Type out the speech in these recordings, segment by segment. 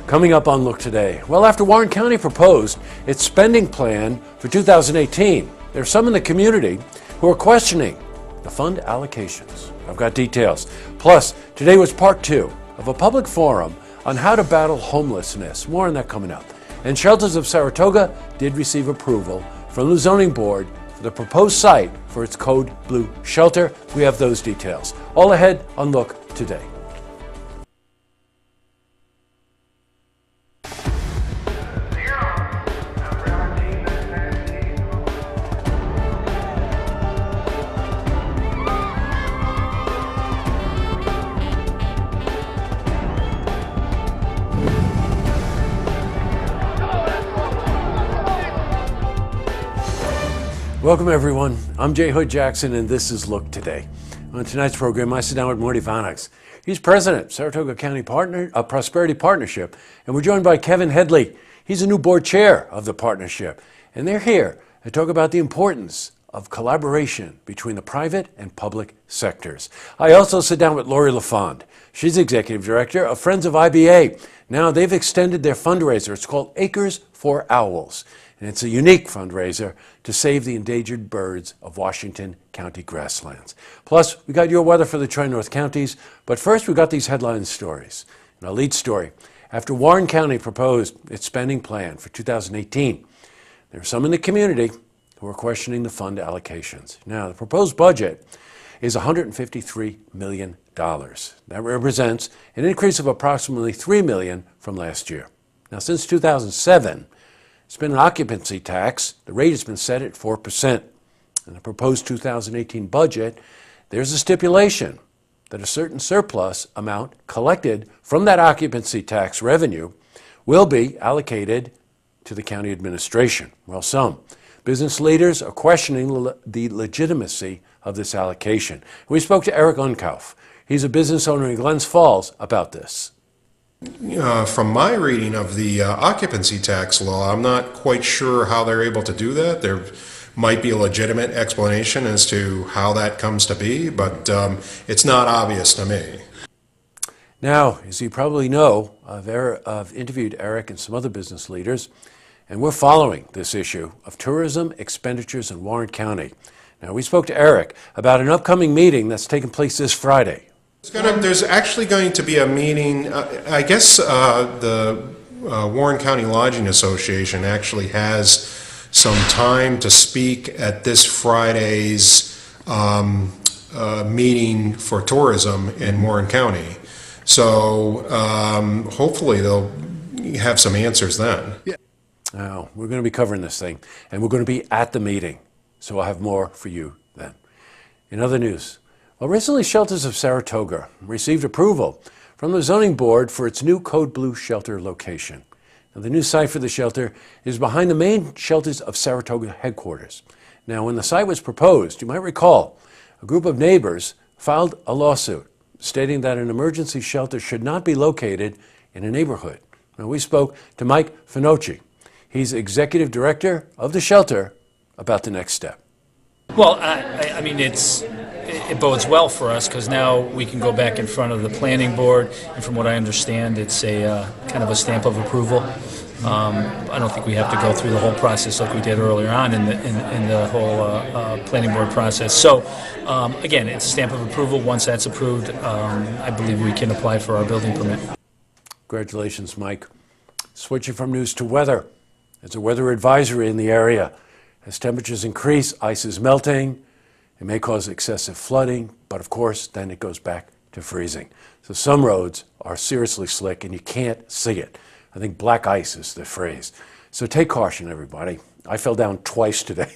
Coming up on Look Today, well, after Warren County proposed its spending plan for 2018, there are some in the community who are questioning the fund allocations. I've got details. Plus, today was part 2 of a public forum on how to battle homelessness. More on that coming up. And Shelters of Saratoga did receive approval from the zoning board for the proposed site for its Code Blue shelter. We have those details. All ahead on Look Today. Welcome everyone. I'm Jay Hood Jackson and this is Look Today. On tonight's program, I sit down with Marty Vannax. He's president of Saratoga County Prosperity Partnership, and we're joined by Kevin Headley. He's a new board chair of the partnership, and they're here to talk about the importance of collaboration between the private and public sectors. I also sit down with Lori LaFond. She's executive director of Friends of IBA. Now they've extended their fundraiser. It's called Acres for Owls. And it's a unique fundraiser to save the endangered birds of Washington County grasslands. Plus, we got your weather for the Tri-North counties, but first we got these headline stories. And our lead story, after Warren County proposed its spending plan for 2018, there are some in the community who are questioning the fund allocations. Now, the proposed budget is $153 million. That represents an increase of approximately $3 million from last year. Now, since 2007, it's been an occupancy tax. The rate has been set at 4%. In the proposed 2018 budget, there's a stipulation that a certain surplus amount collected from that occupancy tax revenue will be allocated to the county administration. Well, some business leaders are questioning the legitimacy of this allocation. We spoke to Eric Unkauf. He's a business owner in Glens Falls about this. From my reading of the occupancy tax law, I'm not quite sure how they're able to do that. There might be a legitimate explanation as to how that comes to be, but it's not obvious to me. Now, as you probably know, I've interviewed Eric and some other business leaders, and we're following this issue of tourism expenditures in Warren County. Now, we spoke to Eric about an upcoming meeting that's taking place this Friday. There's actually going to be a meeting. I guess the Warren County Lodging Association actually has some time to speak at this Friday's meeting for tourism in Warren County. So hopefully they'll have some answers then. Yeah. Now, we're going to be covering this thing, and we're going to be at the meeting. So I'll have more for you then. In other news, well, recently, Shelters of Saratoga received approval from the zoning board for its new Code Blue shelter location. Now, the new site for the shelter is behind the main Shelters of Saratoga headquarters. Now, when the site was proposed, you might recall, a group of neighbors filed a lawsuit stating that an emergency shelter should not be located in a neighborhood. Now, we spoke to Mike Finocchi. He's executive director of the shelter about the next step. Well, I mean, it bodes well for us because now we can go back in front of the planning board, and from what I understand, it's a kind of a stamp of approval. I don't think we have to go through the whole process like we did earlier on in the whole planning board process. So, again, it's a stamp of approval. Once that's approved, I believe we can apply for our building permit. Congratulations, Mike. Switching from news to weather. There's a weather advisory in the area. As temperatures increase, ice is melting. It may cause excessive flooding, but of course, then it goes back to freezing. So some roads are seriously slick and you can't see it. I think black ice is the phrase. So take caution, everybody. I fell down twice today.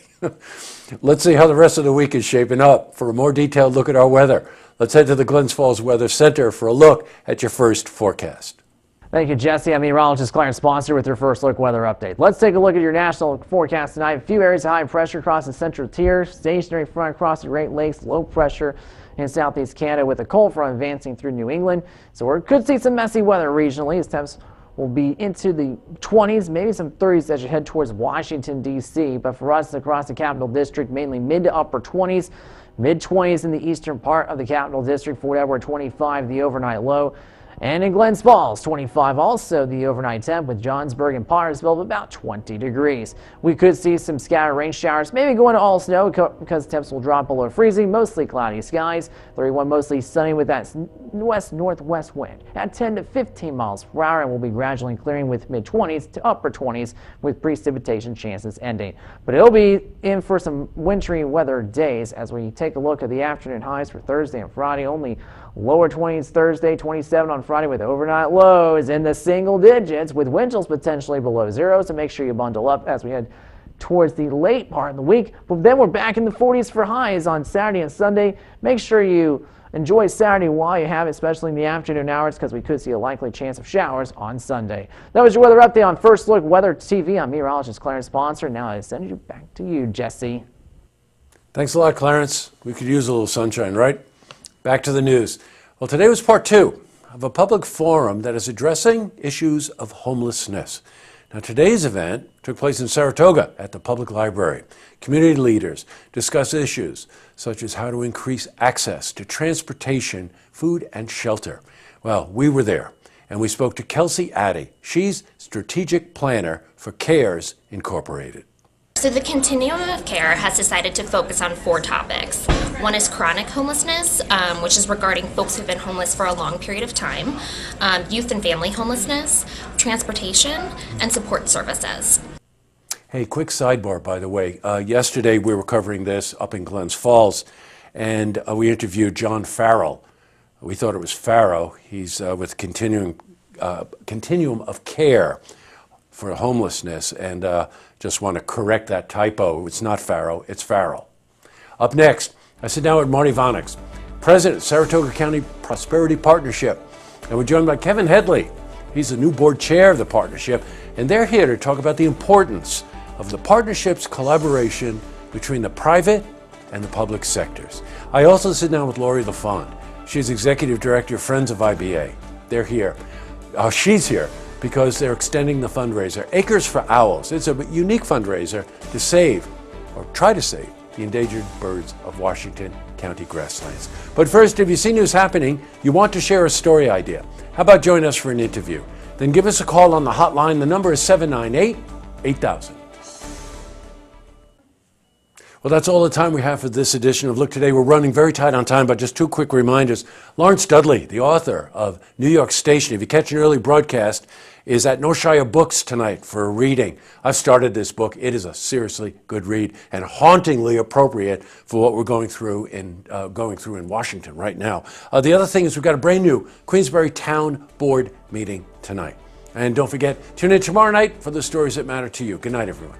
Let's see how the rest of the week is shaping up. For a more detailed look at our weather, let's head to the Glens Falls Weather Center for a look at your first forecast. Thank you, Jesse. I'm meteorologist Clarence Sponsor with your first look weather update. Let's take a look at your national forecast tonight. A few areas of high pressure across the central tier, stationary front across the Great Lakes, low pressure in southeast Canada with a cold front advancing through New England. So we could see some messy weather regionally as temps will be into the 20s, maybe some 30s as you head towards Washington, D.C. But for us across the Capital District, mainly mid to upper 20s, mid 20s in the eastern part of the Capital District. Fort Edward 25, the overnight low. And in Glens Falls, 25 also the overnight temp, with Johnsburg and Pottersville of about 20 degrees. We could see some scattered rain showers, maybe going to all snow because temps will drop below freezing. Mostly cloudy skies. 31 mostly sunny with that west-northwest wind at 10 to 15 miles per hour, and will be gradually clearing with mid-20s to upper 20s with precipitation chances ending. But it'll be in for some wintry weather days as we take a look at the afternoon highs for Thursday and Friday. Only lower 20s Thursday, 27 on Friday, with overnight lows in the single digits with wind chills potentially below zero. So make sure you bundle up as we head towards the late part of the week. But then we're back in the 40s for highs on Saturday and Sunday. Make sure you enjoy Saturday while you have it, especially in the afternoon hours, because we could see a likely chance of showers on Sunday. That was your weather update on First Look Weather TV. I'm meteorologist Clarence Sponsor. Now I send you back to you, Jesse. Thanks a lot, Clarence. We could use a little sunshine, right? Back to the news. Well, today was part 2 of a public forum that is addressing issues of homelessness. Now, today's event took place in Saratoga at the public library. Community leaders discuss issues such as how to increase access to transportation, food, and shelter. Well, we were there, and we spoke to Kelsey Addy. She's strategic planner for CARES Incorporated. So the Continuum of Care has decided to focus on 4 topics. One is chronic homelessness, which is regarding folks who've been homeless for a long period of time, youth and family homelessness, transportation, and support services. Hey, quick sidebar, by the way. Yesterday we were covering this up in Glens Falls, and we interviewed John Farrell. We thought it was Farrow. He's with Continuum of Care for homelessness, and just want to correct that typo. It's not Farrow, it's Farrell. Up next, I sit down with Marty Vannox, President, Saratoga County Prosperity Partnership, and we're joined by Kevin Headley. He's the new board chair of the partnership, and they're here to talk about the importance of the partnership's collaboration between the private and the public sectors. I also sit down with Lori LaFond. She's Executive Director of Friends of IBA. They're here. She's here because they're extending the fundraiser, Acres for Owls. It's a unique fundraiser to save, or try to save, the endangered birds of Washington County grasslands. But first, if you see news happening, you want to share a story idea, how about join us for an interview? Then give us a call on the hotline. The number is 798-8000. Well, that's all the time we have for this edition of Look Today. We're running very tight on time, but just 2 quick reminders. Lawrence Dudley, the author of New York Station, if you catch an early broadcast, is at Norshire Books tonight for a reading. I've started this book. It is a seriously good read and hauntingly appropriate for what we're going through in Washington right now. The other thing is we've got a brand new Queensbury Town Board meeting tonight. And don't forget, tune in tomorrow night for the stories that matter to you. Good night, everyone.